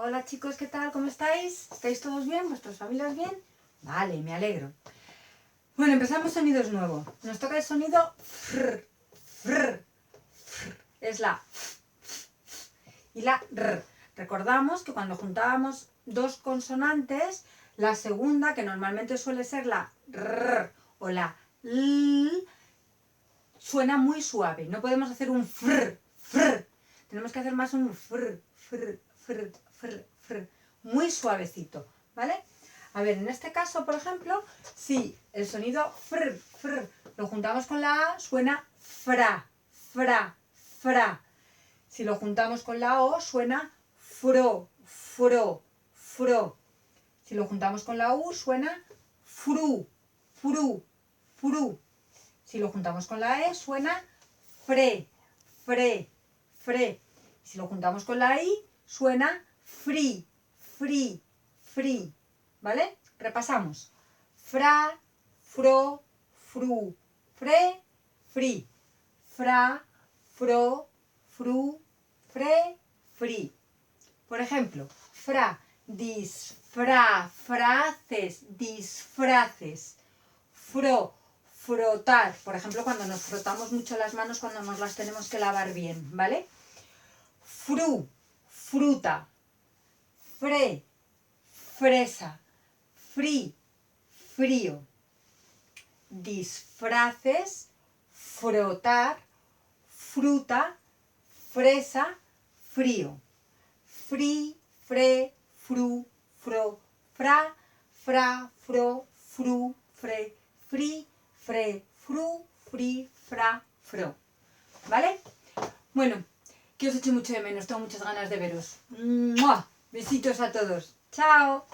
Hola chicos, ¿qué tal? ¿Cómo estáis? ¿Estáis todos bien? ¿Vuestras familias bien? Vale, me alegro. Bueno, empezamos sonidos nuevos. Nos toca el sonido frr, frr, frr. Es la y la r. Recordamos que cuando juntábamos dos consonantes, la segunda, que normalmente suele ser la r o la l, suena muy suave. No podemos hacer un frr, frr. Tenemos que hacer más un frr, frr, frr, frr, frr. Muy suavecito, ¿vale? A ver, en este caso, por ejemplo, si el sonido frr, frr, lo juntamos con la A, suena fra, fra, fra. Si lo juntamos con la O, suena fro, fro, fro. Si lo juntamos con la U, suena fru, fru, fru. Si lo juntamos con la E, suena fre, fre, fre. Si lo juntamos con la I, suena fri, fri, fri. ¿Vale? Repasamos. Fra, fro, fru, fre, fri. Fra, fro, fru, fre, fri. Por ejemplo, fra, disfraces, disfraces. Fro, frotar. Por ejemplo, cuando nos frotamos mucho las manos, cuando nos las tenemos que lavar bien, ¿vale? Fru, fruta. Fre, fresa. Fri, frío. Disfraces, frotar, fruta, fresa, frío. Fri, fre, fru, fro, fra, fra, fro, fru, fre, fri, fre, fru, fri, fra, fro. ¿Vale? Bueno, que os echo mucho de menos, tengo muchas ganas de veros. ¡Mua! Besitos a todos. ¡Chao!